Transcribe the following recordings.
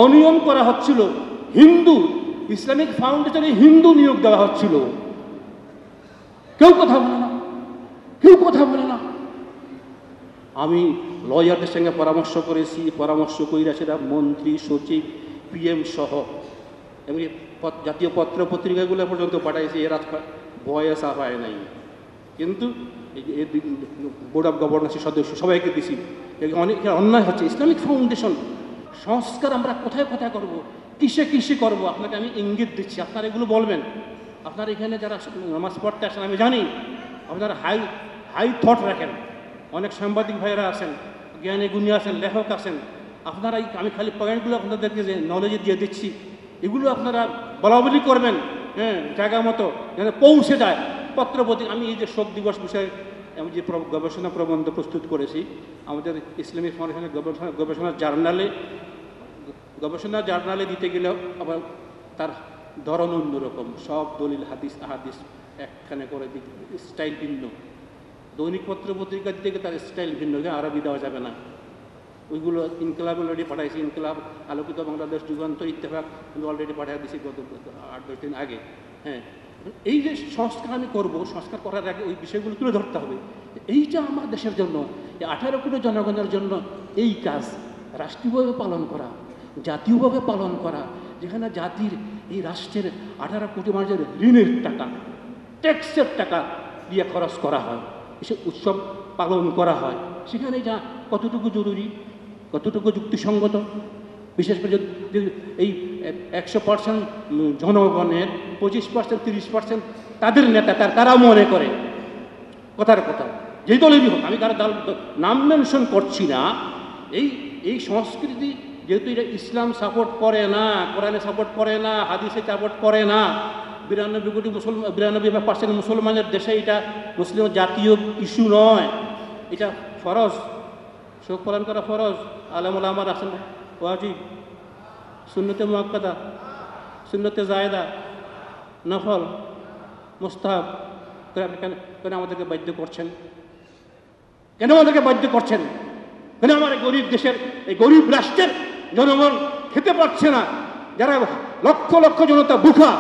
অনিয়ম করা হচ্ছিল, হিন্দু ইসলামিক ফাউন্ডেশনে হিন্দু নিয়োগ দেওয়া হচ্ছিল, কেউ কথা বলে না, কেউ কথা বলে না। আমি লয়ারদের সঙ্গে পরামর্শ করেছি, পরামর্শ কইরা সেটা মন্ত্রী, সচিব, পিএম সহ এমনি জাতীয় পত্র পত্রিকাগুলো পর্যন্ত পাঠাইছি, এরা ভয়ে চাপায় নাই। কিন্তু বোর্ড অফ গভর্নেন্সের সদস্য সবাইকে দিছি। অনেক অন্যায় হচ্ছে। ইসলামিক ফাউন্ডেশন সংস্কার আমরা কোথায় কোথায় করব, কিসে কিসে করব, আপনাকে আমি ইঙ্গিত দিচ্ছি। আপনারা এগুলো বলবেন। আপনার এখানে যারা নামাজ পড়তে আসেন আমি জানি আপনারা হাই থট রাখেন। অনেক সাংবাদিক ভাইয়েরা আছেন, জ্ঞানী গুণী আছেন, লেখক আছেন। আপনারা আমি খালি পয়েন্টগুলো আপনাদেরকে যে নলেজে দিয়ে দিচ্ছি, এগুলো আপনারা বলা বলি করবেন, হ্যাঁ, জায়গা মতো যেন পৌঁছে যায় পত্রপতি। আমি এই যে শোক দিবস বিষয়ে আমি যে গবেষণা প্রবন্ধ প্রস্তুত করেছি আমাদের ইসলামিক ফাউন্ডেশনের গবেষণা জার্নালে দিতে গেলেও আবার তার ধরন অন্যরকম, সব দলিল হাদিস আহাদিস একখানে করে স্টাইল ভিন্ন। দৈনিক পত্র পত্রিকা দিতে গেলে তার স্টাইল ভিন্ন, আরবি দেওয়া যাবে না। ওইগুলো ইনকলাব অলরেডি পাঠাইছি, ইনকলাব, আলোকিত বাংলাদেশ, যুগান্তর, ইত্তেফাক অলরেডি পাঠিয়ে দিয়েছি গত 8-10 দিন আগে। হ্যাঁ, এই যে সংস্কার আমি করবো, সংস্কার করার আগে ওই বিষয়গুলো তুলে ধরতে হবে। এইটা আমার দেশের জন্য, এই 18 কোটি জনগণের জন্য এই কাজ রাষ্ট্রীয়ভাবে পালন করা, জাতীয়ভাবে পালন করা, যেখানে জাতির এই রাষ্ট্রের 18 কোটি মানুষের ঋণের টাকা, ট্যাক্সের টাকা দিয়ে খরচ করা হয়, এসব উৎসব পালন করা হয়, সেখানে যা কতটুকু জরুরি, কতটুকু যুক্তিসঙ্গত। বিশেষ করে এই 100% জনগণের 25%, 30% তাদের নেতা তারা মনে করে কথার কথা, যেই দলেরই হোক, আমি কারো দল নাম মেনশন করছি না। এই সংস্কৃতি যেহেতু এটা ইসলাম সাপোর্ট করে না, কোরআনে সাপোর্ট করে না, হাদিসে সাপোর্ট করে না, 92 কোটি মুসলমান, 92% মুসলমানের দেশে এটা মুসলিম জাতীয় ইস্যু নয়, এটা ফরজ, শোক পালন করা ফরজ। আলেমুল আমার আছেন ওয়াজিব, সুন্নতে মুআক্কাদা, সুন্নতে জায়েদা, নফল, মুস্তাহাব। কেন আমাদেরকে বাধ্য করছেন? কেন আমাদেরকে বাধ্য করছেন? কেন আমার গরিব দেশের, এই গরিব রাষ্ট্রের জনগণ খেতে পারছে না, যারা লক্ষ লক্ষ জনতা ভুখা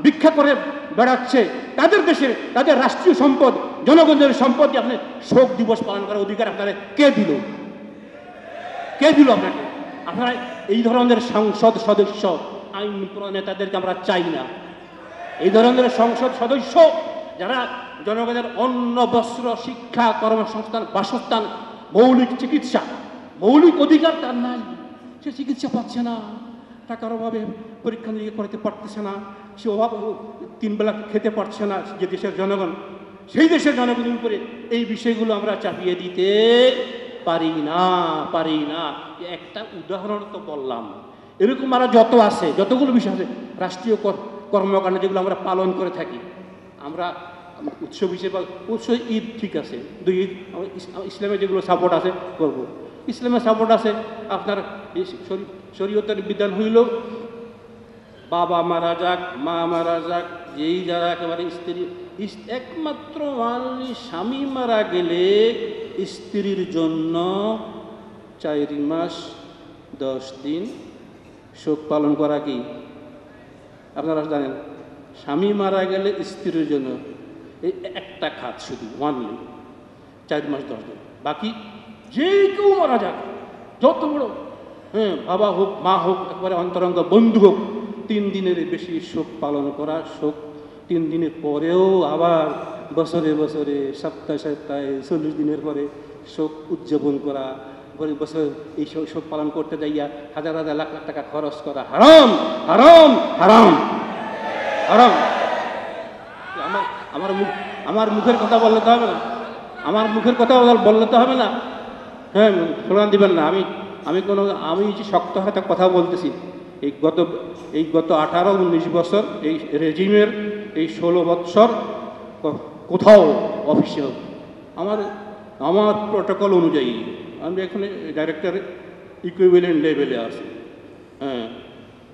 ভিক্ষা করে বেড়াচ্ছে, তাদের দেশে তাদের রাষ্ট্রীয় সম্পদ, জনগণের সম্পদ আপনি শোক দিবস পালন করার অধিকার আপনারা কে দিল? কে দিল আপনাকে? আপনারা এই ধরনের সংসদ সদস্য, আইন নেতাদেরকে আমরা চাই না। এই ধরনের সংসদ সদস্য যারা জনগণের অন্ন, বস্ত্র, শিক্ষা, কর্মসংস্থান, বাসস্থান, মৌলিক চিকিৎসা, মৌলিক অধিকার তার নাই, সে চিকিৎসা পাচ্ছে না, টাকার অভাবে পরীক্ষা নিরীক্ষা করতে পারতেছে না, সে অভাব 3 বেলা খেতে পারছে না। যে দেশের জনগণ, সেই দেশের জনগণের উপরে এই বিষয়গুলো আমরা চাপিয়ে দিতে পারি না। একটা উদাহরণ তো বললাম, এরকম আরো যত আছে, যতগুলো বিষয় আছে রাষ্ট্রীয় কর্মকাণ্ড যেগুলো আমরা পালন করে থাকি। আমরা উৎসব হিসেবে, উৎসব ঈদ ঠিক আছে, 2 ঈদ ইসলামের যেগুলো সাপোর্ট আছে করব। ইসলামের সাপোর্ট আছে আপনার শরীয়তের বিধান হইল বাবা মারা যাক, মা মারা যাক, যেই যারা একেবারে স্ত্রী, একমাত্র স্বামী মারা গেলে স্ত্রীর জন্য 4 মাস 10 দিন শোক পালন করা কি আপনারা জানেন? স্বামী মারা গেলে স্ত্রীর জন্য এই একটা খাত, শুধু 4 মাস 10 দিন। বাকি যে কেউ মারা যাক, যত বড় বাবা হোক, মা হোক, একেবারে অন্তরঙ্গ বন্ধু হোক, 3 দিনের বেশি শোক পালন করা। শোক 3 দিনের পরেও আবার বছরে বছরে, সপ্তাহে সপ্তাহে, 40 দিনের পরে শোক উদযাপন করা, বছর এই শোক পালন করতে যাইয়া হাজার হাজার লাখ লাখ টাকা খরচ করা হারাম, হারাম, হারাম, হারাম। আমার মুখের কথা বললে তো হবে না, আমার মুখের কথা বললে তো হবে না। হ্যাঁ, স্লোগান দিবেন না। আমি শক্ত হাতে কথা বলতেছি। এই গত 18-19 বছর এই রেজিমের এই 16 বৎসর কোথাও অফিসে আমার প্রোটোকল অনুযায়ী আমি এখানে ডাইরেক্টর ইকুইভ্যালেন্ট লেভেলে আছি। হ্যাঁ,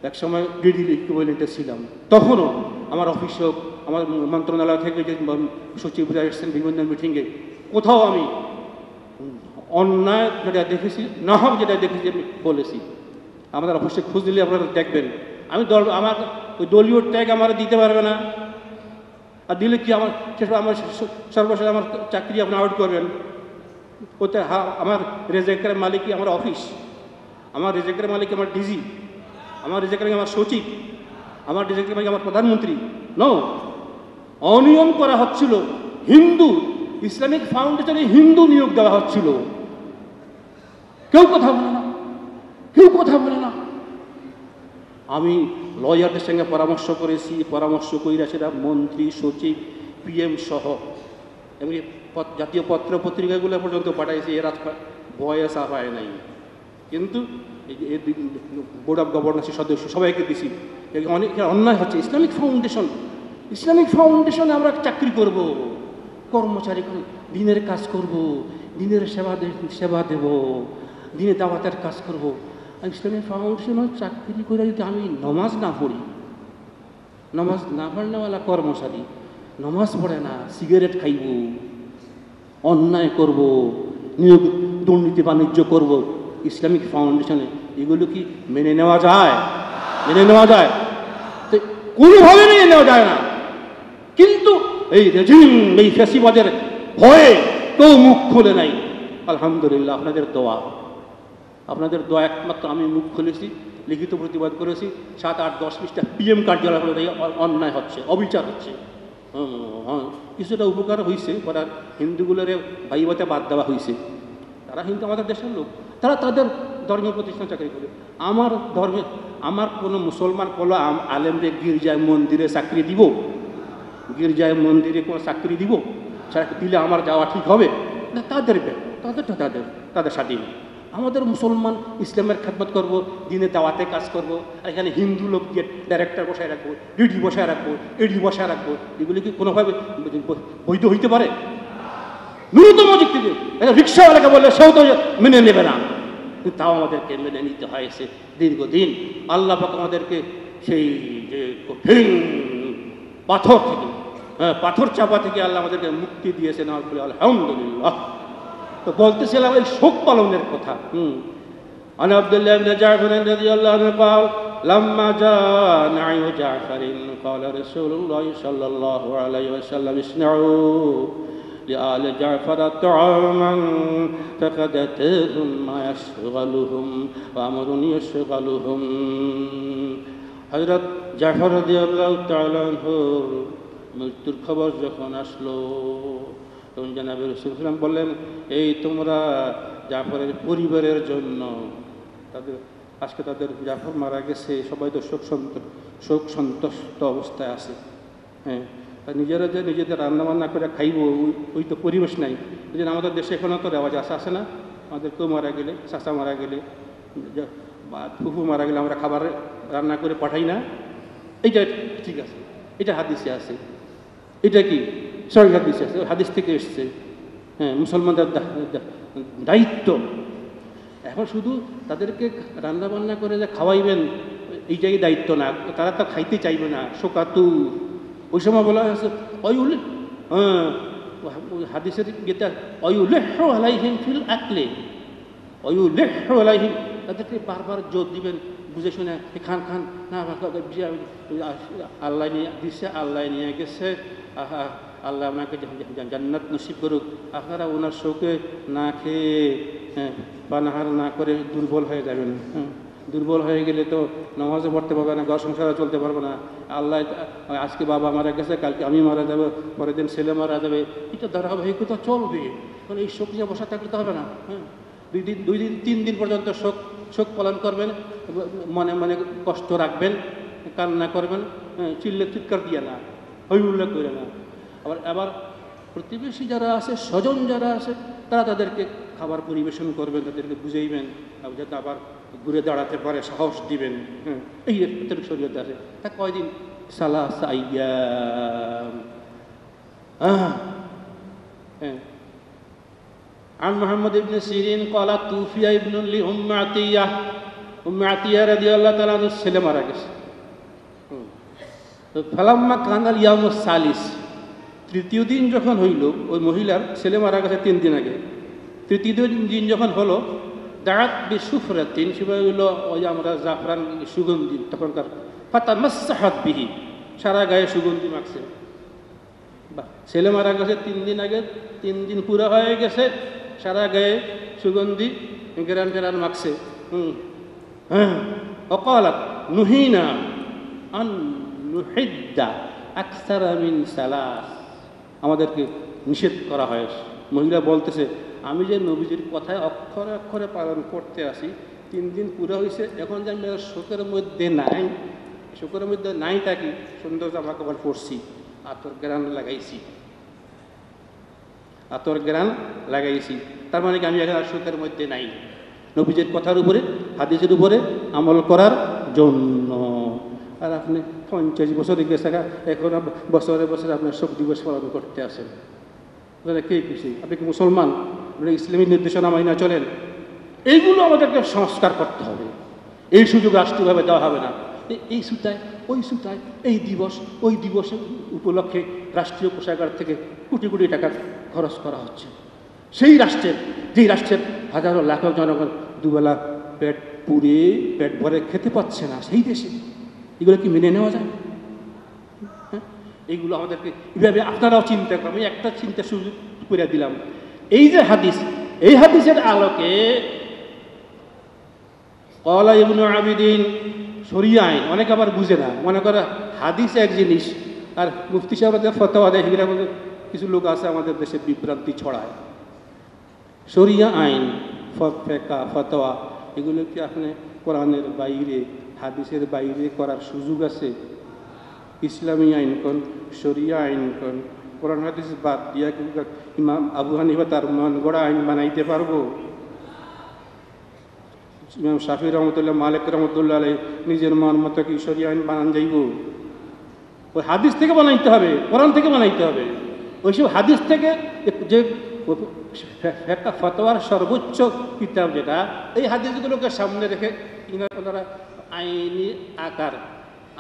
একসময় ডিডি ইকুইভ্যালেন্টে ছিলাম। তখনও আমার অফিস হোক, আমার মন্ত্রণালয় থেকে যে সচিবরা এসেছেন বিভিন্ন মিটিংয়ে, কোথাও আমি অন্যায় যেটা দেখেছি, না হোক যেটা দেখেছি আমি বলেছি। আমাদের অফিসে খোঁজ দিলে আপনারা দেখবেন। আমার ওই দলীয় ট্যাগ আমার দিতে পারবে না, আর দিলে কি আমার আমার সর্বশেষ আমার চাকরি আপনি আউট করবেন। ওতে আমার রেজেকের মালিক আমার অফিস, আমার রেজেকের মালিক আমার ডিজি, আমার রেজেকের মালিক আমার সচিব, আমার রেজেকের মালিক আমার প্রধানমন্ত্রী। নো, অনিয়ম করা হচ্ছিল। হিন্দু ইসলামিক ফাউন্ডেশনে হিন্দু নিয়োগ দেওয়া হচ্ছিল। কেউ কথা বলে না, কেউ কথা বলে না। আমি লয়ারদের সঙ্গে পরামর্শ করেছি, পরামর্শ কইরা সেটা মন্ত্রী, সচিব, পিএম সহ এমনি জাতীয় পত্র পত্রিকাগুলো পর্যন্ত পাঠাইছি, এরা ভয়ে সাফায় নাই। কিন্তু বোর্ড অফ গভর্নেন্সের সদস্য সবাইকে দিছি। অনেক অন্যায় হচ্ছে। ইসলামিক ফাউন্ডেশনে আমরা চাকরি করব, কর্মচারী দিনের কাজ করব, দিনের সেবা দেব, দিনে দাওয়াতের কাজ করব। ইসলামিক ফাউন্ডেশনে চাকরি করে যদি আমি নমাজ না পড়ি, নমাজ না পড়নেওয়ালা কর্মচারী, নমাজ পড়ে না, সিগারেট খাইব, অন্যায় করব, নিয়োগ দুর্নীতি বাণিজ্য করব ইসলামিক ফাউন্ডেশনে, এগুলো কি মেনে নেওয়া যায়? মেনে নেওয়া যায়? তো কোনোভাবে মেনে নেওয়া যায় না। কিন্তু এই রেজিম, এই ফ্যাসিবাদের ভয়ে কেউ মুখ খুলে নাই। আলহামদুলিল্লাহ, আপনাদের দোয়া, আপনাদের দোয়া একমাত্র আমি মুখ খুলেছি, লিখিত প্রতিবাদ করেছি। 7, 8, 10 পৃষ্ঠা পিএম কার্যালয় অন্যায় হচ্ছে, অবিচার হচ্ছে। কিছুটা উপকার হয়েছে, পড়ার হিন্দুগুলোর ভাইবাতে বাদ দেওয়া হয়েছে। তারা হিন্দু, আমাদের দেশের লোক, তারা তাদের ধর্মীয় প্রতিষ্ঠান চাকরি করে। আমার কোনো মুসলমান কোনো আলেমরে গির্জায় মন্দিরে চাকরি দিব? গির্জায় মন্দিরে কোনো চাকরি দিব? দিলে আমার যাওয়া ঠিক হবে না? তাদের স্বাধীন। আমাদের মুসলমান ইসলামের খেদমত করব, দিনে দাওয়াতে কাজ করব, আর এখানে হিন্দু লোক গিয়ে ডাইরেক্টর বসায় রাখবো, ডিডি বসায় রাখবো, এডি বসায় রাখবো, এগুলি কি কোনোভাবে বৈধ হইতে পারে? ন্যূনতম যুক্তি দিয়ে রিক্সাওয়ালাকে বললে সেও তো মেনে নেবে না, কিন্তু তাও আমাদেরকে মেনে নিতে হয়েছে দীর্ঘদিন। আল্লাহ পাক আমাদেরকে সেই যে কঠিন পাথর থেকে, পাথর চাপা থেকে আল্লাহ আমাদেরকে মুক্তি দিয়েছেন, আলহামদুলিল্লাহ। তো বলতেছিলাম এই শোক পালনের কথা। عن عبد الله بن جعفر رضي الله عنه قال لما جاء نعي جعفر قال رسول الله صلى الله عليه وسلم اصنعوا لآل جعفر طعاما فقدتهم ما يشغلهم وأمر يشغلهم। হযরত জাফর রাদিয়াল্লাহু তাআলা আনহুর মৃত্যুর খবর যখন আসলো, তখন জনাবে রাসূল সাল্লাল্লাহু আলাইহি ওয়াসাল্লাম বললেন, এই তোমরা জাফরের পরিবারের জন্য, আজকে তাদের জাফর মারা গেছে, সবাই তো শোক সন্তুষ্ট অবস্থায় আছে। হ্যাঁ, নিজেরা যে নিজেদের রান্নাবান্না করে খাইব, ওই তো পরিবেশ নাই। ওই জন্য আমাদের দেশে এখনও তো রেওয়াজ আসে না, আমাদের কেউ মারা গেলে, চাচা মারা গেলে বা ফুফু মারা গেলে আমরা খাবার রান্না করে পাঠাই না। এইটা ঠিক আছে, এটা হাদিসে আছে। এটা কি সহি হাদিসে আছে, হাদিস থেকে এসছে। হ্যাঁ, মুসলমানদের দায়িত্ব। এখন শুধু তাদেরকে রান্নাবান্না করে যে খাওয়াইবেন এইটাই দায়িত্ব না, তারা তো খাইতে চাইবে না। শোকাতু ওই সময় বলা হয়েছে হাদিসের গীতা অয়ুলেহ্য আলাইহিম ফিল আকলে, অয়ুলেহ্য আলাইহিম, তাদেরকে বারবার জোর দিবেন, বুঝে শুনে খান খান না, আল্লাহ নিয়ে দিচ্ছে, আল্লাহ নিয়ে গেছে, আল্লাহ আপনাকে জান্নাত নসিব করুক। আপনারা ওনার শোকে না খেয়ে পানাহার না করে দুর্বল হয়ে যাবেন। দুর্বল হয়ে গেলে তো নামাজও পড়তে পারবে না, ঘর সংসারও চলতে পারবে না। আল্লাহ আজকে বাবা মারা গেছে, কালকে আমি মারা যাবো, পরের দিন ছেলে মারা যাবে, এটা ধারাবাহিকতা চলবে। কারণ এই শোক নিয়ে বসা থাকলে তো হবে না। হ্যাঁ, 2 দিন 3 দিন পর্যন্ত শোক পালন করবেন, মনে মনে কষ্ট রাখবেন, কান্না করবেন, চিৎকার দিয়ে না, হই উল্লেখ করে না। আবার প্রতিবেশী যারা আছে, স্বজন যারা আছে, তারা তাদেরকে খাবার পরিবেশন করবেন, তাদেরকে বুঝাইবেন, যাতে আবার ঘুরে দাঁড়াতে পারে, সাহস দিবেন। হ্যাঁ, এই শরীয়তে আছে। তা কয়দিন? সালাসা আইয়াম। হ্যাঁ, عن محمد بن سيرين قال توفي ابن لأم عطية, عطية رضي الله تعالى عنه ছেলে মারা গেছে। ফালাম্মা কানাল ইয়াউমুস সালিস, তৃতীয় দিন যখন হইল, ওই মহিলার ছেলে মারা গেছে 3 দিন আগে, তৃতীয় দিন যখন হলো, দাঁত বি সুফরাতিন, সেটা হলো ওই আমরা জাফরান সুগন্ধি তখনকার, ফাতা মাসসাহাত বিহি, সারা গায়ে সুগন্ধি মাখছে। বা ছেলে মারা গেছে 3 দিন আগে, 3 দিন পুরো হয়ে গেছে, সারা গায়ে সুগন্ধি গেরান টেরান মাখছে। হ্যাঁ, অকালাত নুহিনা আন নুহিদ্দা আকসারা মিন সালাস, আমাদেরকে নিষেধ করা হয়। মহিলা বলতেছে, আমি যে নবীজির কথায় অক্ষরে অক্ষরে পালন করতে আসি, 3 দিন পুরো হয়েছে, এখন যে আমি শোকের মধ্যে নাই, শোকের মধ্যে নাই থাকি, সুন্দর জামা কাপড় পরছি, আতর গ্রান লাগাইছি, আতর গ্রান লাগাইছি, তার মানে কি আমি এখন আর শোকের মধ্যে নাই। নবীজির কথার উপরে, হাদিসের উপরে আমল করার জন্য। আর আপনি 50 বছরে গেছে, এখন বছরে বছরে আপনার শোক দিবস পালন করতে আসেন, কে খুশি? আপনি কি মুসলমান? আপনি ইসলামী নির্দেশনা মাইনা চলেন? এইগুলো আমাদেরকে সংস্কার করতে হবে। এই সুযোগ রাষ্ট্রীয়ভাবে দেওয়া হবে না। এই সুতায় ওই সুতায়, এই দিবস ওই দিবসের উপলক্ষে রাষ্ট্রীয় কোষাগার থেকে কোটি কোটি টাকা খরচ করা হচ্ছে। সেই রাষ্ট্রের, যেই রাষ্ট্রের হাজারো লাখ জনগণ দুবেলা পেট পুড়ে পেট ভরে খেতে পাচ্ছে না, সেই দেশে এগুলো কি মেনে নেওয়া যায়? এইগুলো আমাদেরকে এইভাবে আপনারাও চিন্তা করেন। আমি একটা চিন্তা সুযোগ করে দিলাম। এই যে হাদিস, এই হাদিসের আলোকে ক্বালা ইবনু আবিদিন, শরিয়া আইন অনেকে আবার বুঝে না, মনে করে হাদিস এক জিনিস আর মুফতি সাহেবদের ফতোয়া দেয়, কিছু লোক আছে আমাদের দেশে বিভ্রান্তি ছড়ায়। শরিয়া আইন, ফিকহ, ফতোয়া, এগুলো কি আপনি কোরআনের বাইরে, হাদিসের বাইরে করার সুযোগ আছে? ইসলামী আইন কোন, শরিয়া আইন কোন, কোরআন হাদিস বাদ দিয়া ইমাম আবু হানিফা তার মন গড়া আইন বানাইতে পারবো? ইমাম শাফি রহমতুল্লাহ, মালিক রহমতুল্লাহ আলাই নিজের মন মতো কি শরিয়া আইন বানান যাইব? ওই হাদিস থেকে বানাইতে হবে, কোরআন থেকে বানাইতে হবে। ওইসব হাদিস থেকে যে ফতোয়ার সর্বোচ্চ কিতাব যেটা, এই হাদিসগুলোকে সামনে রেখে ওনারা আইনি আকার,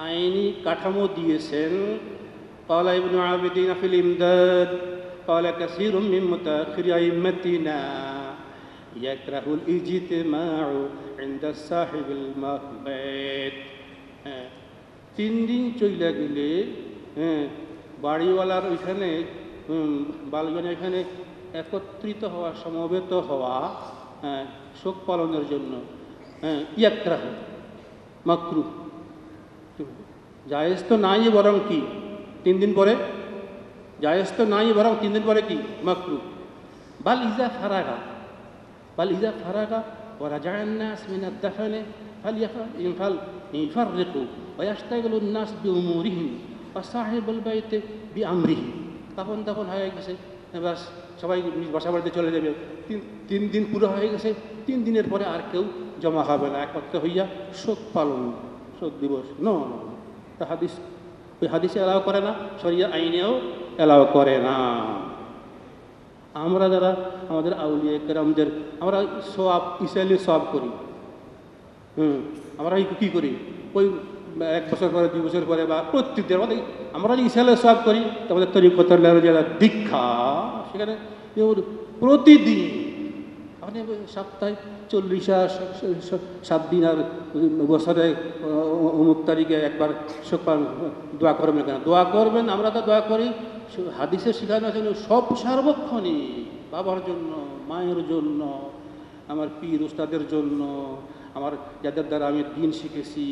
আইনি কাঠামো দিয়েছেন। ক্বালা ইবনু আবিদিন ফিল ইমদাদ, ক্বালা কাসীরুম মিন মুতাআখিরি আইম্মাতিনা ইয়াকরাহুল ইজতিমাউ ইনদা সাহিবিল মাহবাত। 3 দিন চইলা গেলে বাড়িওয়ালার ওইখানে, বালগণ এখানে একত্রিত হওয়া, সমবেত হওয়া শোক পালনের জন্য, ইয়াকরাহু মাকরুহ, জায়েজ তো নাই, বরং কি 3 দিন পরে, জায়েজ তো নাই বরং 3 দিন পরে কি মাকরুহ। বাল ইজা ফারাগা, বাল ইজা ফারাগা ওয়া রাজা'আন নাস মিন আদ-দাফন ফালইফাররিকু ওয়া ইয়াশতাগিলু আন-নাস বিউমুরিহিম ওয়া সাহিবুল বাইতি বিআমরিহি। তখন হয়ে গেছে, বাস সবাই বাসা বাড়িতে চলে যাবে। 3 দিন পুরো হয়ে গেছে, 3 দিনের পরে আর কেউ জমা হবে না, একত্র হইয়া শোক পালন, শোক দিবস। নো, হাদিস, ওই হাদিসে এলাও করে না, শরিয়া আইনেও এলাও করে না। আমরা যারা আমাদের আউলিয়া কেরামদের, আমরা সওয়াব, ইসরায়েলি সওয়াব করি, আমরা কী করি? ওই 1 বছর পরে, 2 বছর পরে বা প্রত্যেক দিন আমরা যে ইসরায়েলের সওয়াব করি, আমাদের তরিকতের যারা দীক্ষা, সেখানে প্রতিদিন আপনি সপ্তাহে 40-7 দিন, আর বছরে অমুক তারিখে একবার দোয়া করবেন কেন? দোয়া করবেন, আমরা তো দোয়া করি হাদিসে শেখানো আছে সব সার্বক্ষণিক, বাবার জন্য, মায়ের জন্য, আমার পীর উস্তাদের জন্য, আমার যাদের দ্বারা আমি দিন শিখেছি,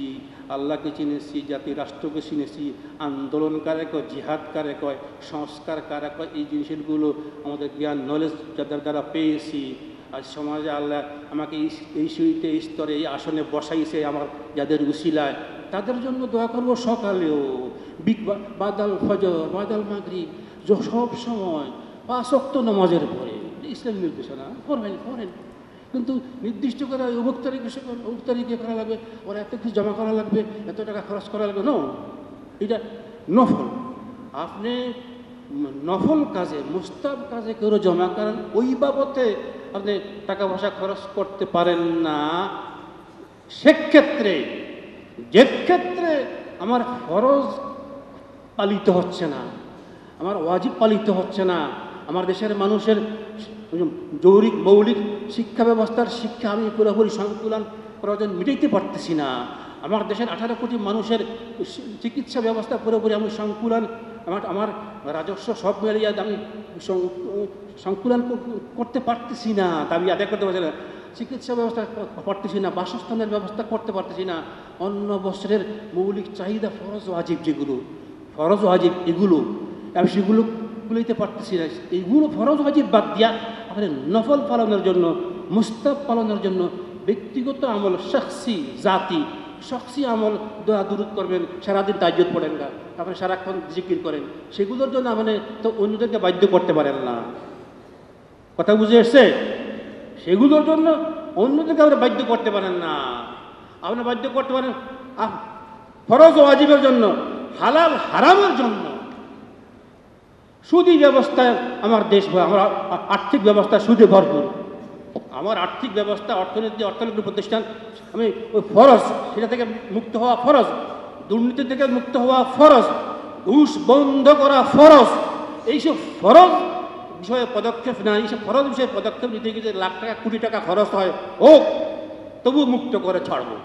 আল্লাহকে চিনেছি, জাতি রাষ্ট্রকে চিনেছি, আন্দোলন কারে কয়, জিহাদ কারে কয়, সংস্কার কারে কয়, এই জিনিসগুলো আমাদের জ্ঞান নলেজ যাদের দ্বারা পেয়েছি। আর সমাজে আল্লাহ আমাকে এই সুইতে, এই স্তরে, এই আসনে বসাইছে আমার যাদের উসিলায়, তাদের জন্য দোয়া করবো সকালেও, বাদাল ফজর, বাদাল মাগরিব, সব সময় 5 ওয়াক্ত নামাজের পরে। ইসলাম নির্দেশনা করেন, কিন্তু নির্দিষ্ট করে অমুক তারিখে করা লাগবে, ওরা এত কিছু জমা করা লাগবে, এত টাকা খরচ করা লাগবে। নো, এটা নফল। আপনি নফল কাজে, মুস্তাব কাজে কেউ জমা করেন, ওই বাবদে আপনি টাকা পয়সা খরচ করতে পারেন না। সেক্ষেত্রে, যে ক্ষেত্রে আমার ফরজ পালিত হচ্ছে না, আমার ওয়াজিব পালিত হচ্ছে না, আমার দেশের মানুষের জৌরিক মৌলিক শিক্ষা ব্যবস্থার শিক্ষা আমি পুরোপুরি সংকুলন প্রয়োজন মিটাইতে পারতেছি না। আমার দেশের 18 কোটি মানুষের চিকিৎসা ব্যবস্থা পুরোপুরি আমি সংকুলন, আমার রাজস্ব সব মিলিয়ে আমি সংকুলন করতে পারতেছি না, দাবি আদায় করতে পারছি না, চিকিৎসা ব্যবস্থা পারতেছি না, বাসস্থানের ব্যবস্থা করতে পারতেছি না, অন্য বছরের মৌলিক চাহিদা ফরজ ওয়াজিব যেগুলো ফরজ ওয়াজিব এগুলো আমি সেগুলো গুলোইতে পারতেছি না। এইগুলো ফরজ ওয়াজিব বাদ দিয়া আমাদের নফল পালনের জন্য, মুস্তাব পালনের জন্য ব্যক্তিগত আমল, শখসি আমল, দোয়া দুরুদ করবেন, সারাদিন তাজ্জুদ পড়েন না, আপনি সারাক্ষণ জিকির করেন, সেগুলোর জন্য আপনি তো অন্যদেরকে বাধ্য করতে পারেন না। কথা বুঝে এসছে? সেগুলোর জন্য অন্যদেরকে আপনি বাধ্য করতে পারেন না। আপনি বাধ্য করতে পারেন ফরজ ওয়াজিবের জন্য, হালাল হারামের জন্য। সুদী ব্যবস্থায় আমার দেশ, আমার আর্থিক ব্যবস্থা সুদে ভরপুর। আমার আর্থিক ব্যবস্থা, অর্থনৈতিক প্রতিষ্ঠান, আমি ওই ফরজ, সেটা থেকে মুক্ত হওয়া ফরজ, দুর্নীতি থেকে মুক্ত হওয়া ফরজ, ঘুষ বন্ধ করা ফরজ। এইসব ফরজ বিষয়ে পদক্ষেপ না, এইসব ফরজ বিষয়ে পদক্ষেপ নিতে গিয়ে লাখ টাকা কোটি টাকা খরচ হয় হোক, তবু মুক্ত করে ছাড়বো।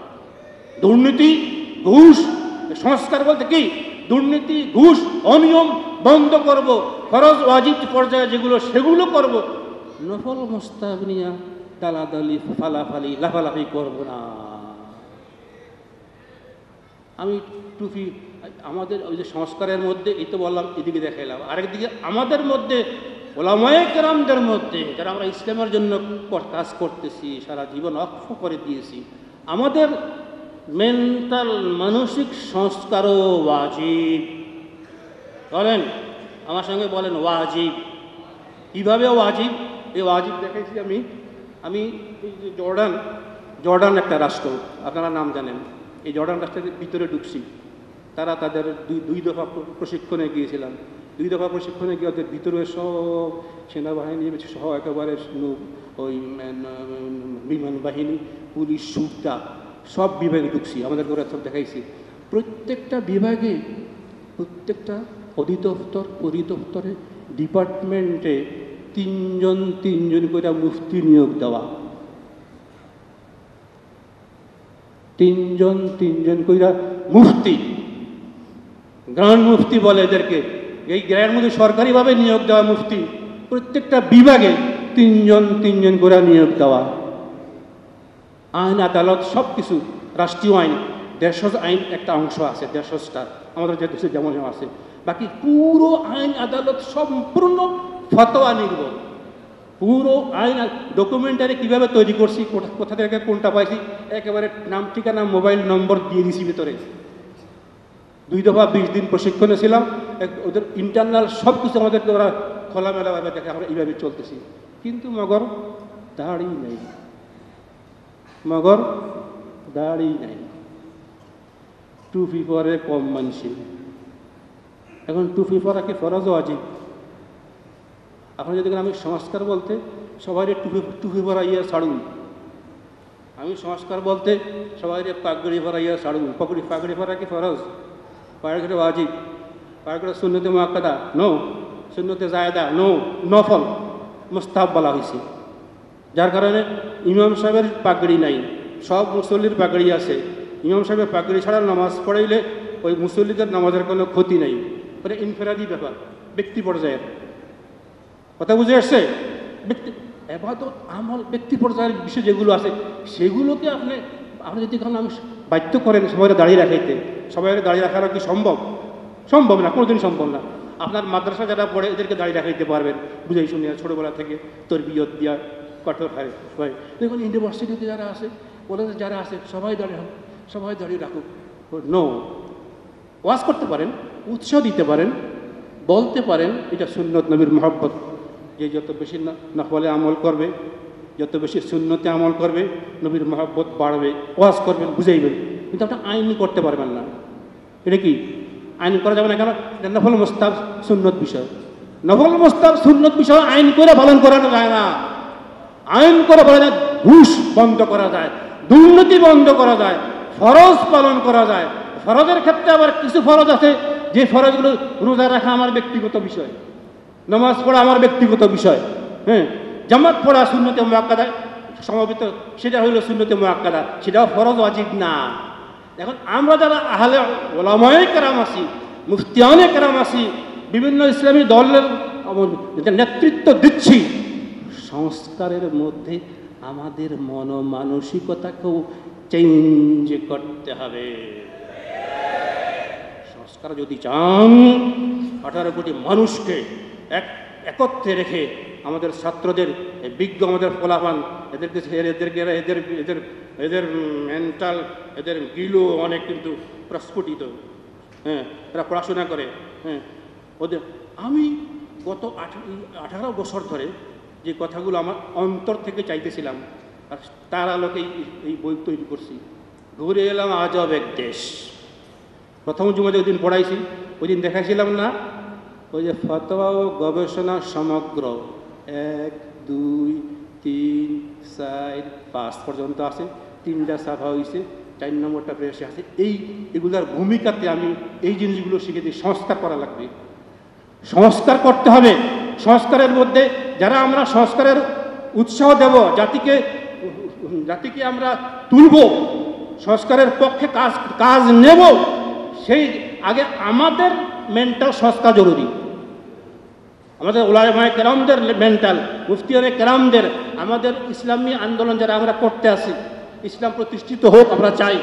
দুর্নীতি, ঘুষ, সংস্কার বলতে কি? দুর্নীতি, ঘুষ, অনিয়ম বন্ধ করব, ফরজ ওয়াজিব পর্যায়ে যেগুলো সেগুলো করব, নফল মুস্তাহাব নিয়া দালাদালি ফালাফালি লাফালাফি করব না। আমি টুপি, আমাদের ওই যে সংস্কারের মধ্যে এই তো বললাম, এদিকে দেখাইলাম, আরেকদিকে আমাদের মধ্যে ওলামায়ে কেরামদের মধ্যে যারা আমরা ইসলামের জন্য কাজ করতেছি, সারা জীবন অক্ষ করে দিয়েছি, আমাদের মেন্টাল মানসিক সংস্কারও ওয়াজিব। বলেন আমার সঙ্গে, বলেন ওয়াজিব। কীভাবে ওয়াজিব? এই ওয়াজিব দেখাইছি আমি এই যে জর্ডান একটা রাষ্ট্র, আপনারা নাম জানেন, এই জর্ডান রাষ্ট্রের ভিতরে ঢুকছি। তারা তাদের দুই দফা প্রশিক্ষণে গিয়েছিলাম। 2 দফা প্রশিক্ষণে গিয়ে ওদের ভিতরে সব সেনাবাহিনী সহ একেবারে ওই বিমান বাহিনী, পুলিশ, সুরতা, সব বিভাগে ঢুকছি। আমাদের ঘরে সব দেখাইছি। প্রত্যেকটা বিভাগে, প্রত্যেকটা অধিদপ্তর, পরিদপ্তরে, ডিপার্টমেন্টে 3 করে মুফতি নিয়োগ দেওয়া। 3 করে মুফতি, গ্রান্ড মুফতি বলে এদেরকে। এই গ্রান্ড মুফতি সরকারিভাবে নিয়োগ দেওয়া মুফতি, প্রত্যেকটা বিভাগে 3 করে নিয়োগ দেওয়া। আইন আদালত সব কিছু, রাষ্ট্রীয় আইন, দেশজ আইন একটা অংশ আছে, দেশজটা আমাদের যে দেশে যেমন আছে, বাকি পুরো আইন আদালত সম্পূর্ণ ফতোয়া নির্ভর। পুরো আইন ডকুমেন্টারি কীভাবে তৈরি করছি, কোথা থেকে কোনটা পাইছি, একেবারে নাম, ঠিকানা, মোবাইল নম্বর দিয়ে দিছি ভিতরে। 2 দফা 20 দিন প্রশিক্ষণে ছিলাম। ওদের ইন্টারনাল সব কিছু আমাদেরকে ওরা খোলামেলাভাবে দেখে, আমরা এইভাবে চলতেছি। কিন্তু মগর দাড়ি নেই, মগর দাড়ি নেই, টুপি পরে কম মানসি। এখন টুপি পরা কি ফরজ ওয়াজিব? আপনি যদি আমি সংস্কার বলতে সবাই টুপি পরা ইয়ে ছাড়ুন, আমি সংস্কার বলতে সবাই পাগড়ি পরা ইয়ে ছাড়ুন। পাগড়ি পরা কি ফরজ? পাগড়ি ওয়াজিব। পাগড়ি সুন্নতে মুআক্কাদা নো, সুন্নতে জায়েদা নো, নফল মুস্তাহাব বলা হয়েছে। যার কারণে ইমাম সাহেবের পাগড়ি নাই, সব মুসল্লির পাগড়ি আছে। ইমাম সাহেবের পাগড়ি ছাড়া নামাজ পড়াইলে ওই মুসল্লিদের নামাজের কোনো ক্ষতি নেই। মানে ইনফেরাদি ব্যাপার, ব্যক্তি পর্যায়ের কথা বুঝে আসছে। এবাদত আমল ব্যক্তি পর্যায়ের বিষয় যেগুলো আছে সেগুলোকে আপনি যদি আমি বাধ্য করেন সবাই দাঁড়িয়ে রাখাইতে, সবাই দাঁড়িয়ে রাখার কি সম্ভব? সম্ভব না, কোনোদিন সম্ভব না। আপনার মাদ্রাসা যারা পড়ে এদেরকে দাঁড়িয়ে রাখাইতে পারবেন, বুঝাই শুনিয়া ছোটোবেলা থেকে তরবিয়ত দিয়া কঠোর হয় সবাই। দেখুন ইউনিভার্সিটিতে যারা আছে, কলেজে যারা আছে, সবাই দাঁড়িয়ে রাখুক। নো, ওয়াজ করতে পারেন, উৎসাহ দিতে পারেন, বলতে পারেন এটা সুন্নত নবীর মহব্বত, যে যত বেশি নফলে আমল করবে, যত বেশি সুন্নতে আমল করবে, নবীর মহব্বত বাড়বে। ওয়াজ করবেন, বুঝাইবেন, কিন্তু আপনি আইন করতে পারবেন না। এটা কি আইন করা যাবে না? কেন? এটা নফল মুস্তাহাব সুন্নত বিষয়। নফল মুস্তাহাব সুন্নত বিষয় আইন করে পালন করানো যায় না। আইন করে বলা যায় ঘুষ বন্ধ করা যায়, দুর্নীতি বন্ধ করা যায়, ফরজ পালন করা যায়। ফরজের ক্ষেত্রে আবার কিছু ফরজ আছে যে ফরজগুলো রোজা রাখা আমার ব্যক্তিগত বিষয়, নামাজ পড়া আমার ব্যক্তিগত বিষয়, হ্যাঁ, জামাত পড়া সুন্নতে মুআক্কাদা সমবেত, সেটা হইল সুন্নতে মুআক্কাদা, সেটাও ফরজ ওয়াজিব না। এখন আমরা যারা আহলে ওলামায়ে কেরাম আছি, মুফতিয়ানে কেরাম আছি, বিভিন্ন ইসলামী দলের নেতৃত্ব দিচ্ছি, সংস্কারের মধ্যে আমাদের মানসিকতাকেও চেঞ্জ করতে হবে। সংস্কার যদি চান, 18 কোটি মানুষকে একত্রে রেখে আমাদের ছাত্রদের বিজ্ঞ, আমাদের ফলাফল, এদের মেন্টাল, এদের গিলো অনেক কিন্তু প্রস্ফুটিত, হ্যাঁ, এরা পড়াশোনা করে, হ্যাঁ, ওদের আমি গত 18 বছর ধরে যে কথাগুলো আমার অন্তর থেকে চাইতেছিলাম, আর তার আলোকে এই বই তৈরি করছি। ঘুরে এলাম আজব এক দেশ। প্রথম জুমাতে ওই দিন পড়াইছি, ওই দিন দেখাইছিলাম না ওই যে ফতোয়া ও গবেষণা সমগ্র 1, 2, 3, 4, 5 পর্যন্ত আছে, 3টা সাফা হয়েছে, 4 নম্বরটা প্রেসে আছে। এগুলার ভূমিকাতে আমি এই জিনিসগুলো শিখে দিই। সংস্কার করা লাগবে, সংস্কার করতে হবে। সংস্কারের মধ্যে যারা আমরা সংস্কারের উৎসাহ দেব, জাতিকে আমরা তুলব, সংস্কারের পক্ষে কাজ নেব, সেই আগে আমাদের মেন্টাল সংস্কার জরুরি। আমাদের উলামায়ে কেরামদের মেন্টাল, মুফতিয়ানে কেরামদের, আমাদের ইসলামী আন্দোলন যারা আমরা করতে আসি, ইসলাম প্রতিষ্ঠিত হোক আমরা চাই,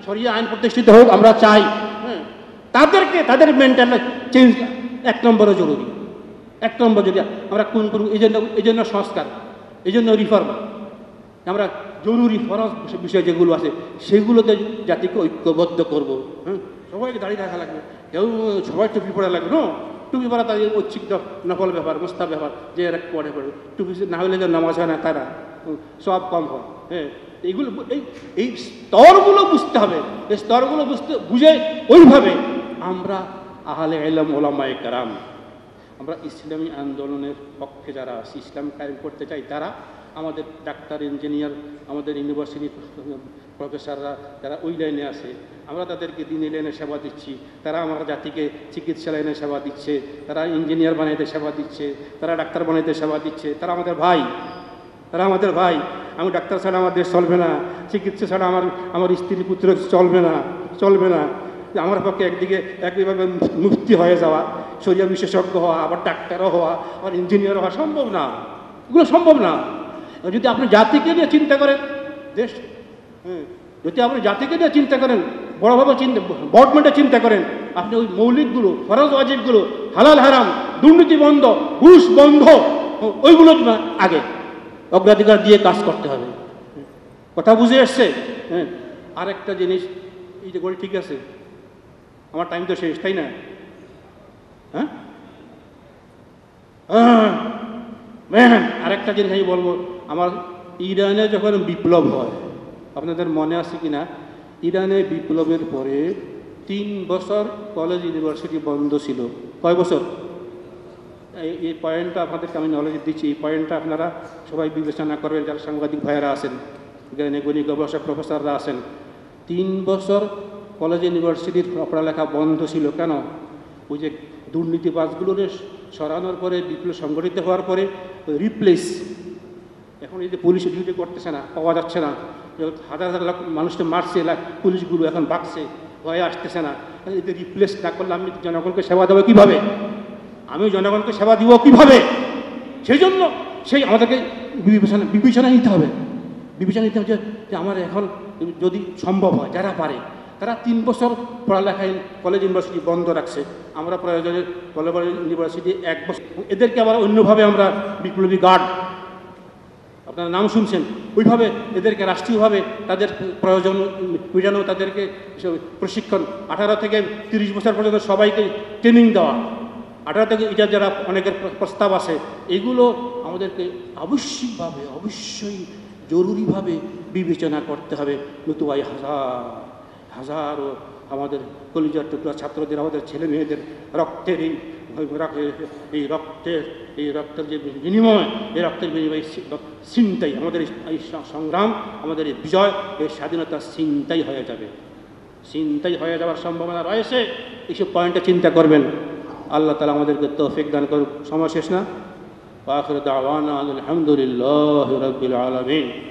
শরিয়া আইন প্রতিষ্ঠিত হোক আমরা চাই, হ্যাঁ, তাদের মেন্টাল চেঞ্জ 1 নম্বরে জরুরি। 1 নম্বর যদি আমরা কোন এই জন্য সংস্কার, এই জন্য রিফর্ম, আমরা জরুরি ফরজ বিষয় যেগুলো আছে সেগুলোতে জাতিকে ঐক্যবদ্ধ করব। হ্যাঁ, সবাইকে দাঁড়িয়ে রাখা লাগবে, কেউ সবাই টুপি পড়া লাগবে না। টুপি পড়া তাদের ঐচ্ছিক নকল ব্যাপার, মোস্তাব ব্যাপার, যে এরা পড়ে টুপি না হলে যে নামাজ হয় না, তারা সব কম হয়। হ্যাঁ, এইগুলো এই স্তরগুলো বুঝতে হবে। এই স্তরগুলো বুঝে ওইভাবে আমরা আহলে ইলম উলামায়ে কেরাম, আমরা ইসলামী আন্দোলনের পক্ষে যারা আছি, ইসলাম কায়েম করতে চাই, তারা আমাদের ডাক্তার, ইঞ্জিনিয়ার, আমাদের ইউনিভার্সিটি প্রফেসররা যারা ওই লাইনে আছে, আমরা তাদেরকে দিনী লাইনে সেবা দিচ্ছি, তারা আমার জাতিকে চিকিৎসা লাইনে সেবা দিচ্ছে, তারা ইঞ্জিনিয়ার বানাইতে সেবা দিচ্ছে, তারা ডাক্তার বানাইতে সেবা দিচ্ছে, তারা আমাদের ভাই। আমি ডাক্তার ছাড়া আমার দেশ চলবে না, চিকিৎসা ছাড়া আমার স্ত্রী পুত্র চলবে না। আমার পক্ষে একদিকে একইভাবে মুফতি হয়ে যাওয়া, শরিয়া বিশেষজ্ঞ হওয়া, আবার ডাক্তারও হওয়া, আবার ইঞ্জিনিয়ার হওয়া সম্ভব না, এগুলো সম্ভব না। যদি আপনি জাতিকে নিয়ে চিন্তা করেন, দেশ, হ্যাঁ, যদি আপনি জাতিকে নিয়ে চিন্তা করেন, বড়ভাবে বড়মেন্টে চিন্তা করেন, আপনি ওই মৌলিকগুলো, ফরজ ওয়াজিবগুলো, হালাল হারাম, দুর্নীতি বন্ধ, ঘুষ বন্ধ, ওইগুলো আগে অগ্রাধিকার দিয়ে কাজ করতে হবে। কথা বুঝে এসছে? হ্যাঁ, আরেকটা জিনিস, এই যে গড়ি ঠিক আছে, আমার টাইম তো শেষ, তাই না? হ্যাঁ, আরেকটা জিনিস আমি বলবো, আমার ইরানে যখন বিপ্লব হয়, আপনাদের মনে আছে কি না, ইরানে বিপ্লবের পরে 3 বছর কলেজ ইউনিভার্সিটি বন্ধ ছিল। কয় বছর? এই পয়েন্টটা আপনাদেরকে আমি নলেজ দিচ্ছি, এই পয়েন্টটা আপনারা সবাই বিবেচনা করবেন, যারা সাংবাদিক ভাইয়েরা আছেন, জ্ঞানী গবেষক প্রফেসররা আছেন। 3 বছর কলেজ ইউনিভার্সিটির পড়ালেখা বন্ধ ছিল। কেন? ওই যে দুর্নীতিবাজগুলোর সরানোর পরে, বিপ্লব সংগঠিত হওয়ার পরে রিপ্লেস, এখন এই যে পুলিশ ডিউটি করতেছে না, পাওয়া যাচ্ছে না, হাজার লাখ মানুষকে মারছে, পুলিশগুলো এখন বাড়ছে, ভয়ে আসতেছে না, এতে রিপ্লেস না করলে আমি জনগণকে সেবা দেবো কীভাবে? আমি জনগণকে সেবা দিব কীভাবে? সেই জন্য আমাদেরকে বিবেচনা নিতে হবে যে আমার এখন যদি সম্ভব হয়, যারা পারে তারা 3 বছর পড়ালেখায় কলেজ ইউনিভার্সিটি বন্ধ রাখছে, আমরা প্রয়োজনে কলেজ ইউনিভার্সিটি 1 বছর, এদেরকে আবার অন্যভাবে আমরা বিপ্লবী গার্ড, আপনারা নাম শুনছেন, ওইভাবে এদেরকে রাষ্ট্রীয়ভাবে তাদের প্রয়োজন মেটানো, তাদেরকে প্রশিক্ষণ, 18 থেকে 30 বছর পর্যন্ত সবাইকে ট্রেনিং দেওয়া, 18 থেকে এটা যারা অনেকের প্রস্তাব আছে, এগুলো আমাদেরকে অবশ্যই জরুরিভাবে বিবেচনা করতে হবে। নতুবা হাজারো আমাদের কলিজার টুকরা ছাত্রদের, আমাদের ছেলে মেয়েদের রক্তের এই রক্তের যে বিনিময়, এই রক্তের বিনিময় ছিনতাই, আমাদের এই সংগ্রাম, আমাদের এই বিজয়, এই স্বাধীনতা ছিনতাই হয়ে যাওয়ার সম্ভাবনা রয়েছে। এইসব পয়েন্টে চিন্তা করবেন। আল্লাহ তাআলা আমাদেরকে তৌফিক দান করুন। সময় শেষ না? ওয়া আখিরু দাওয়ানা আলহামদুলিল্লাহি রাব্বিল আলামিন।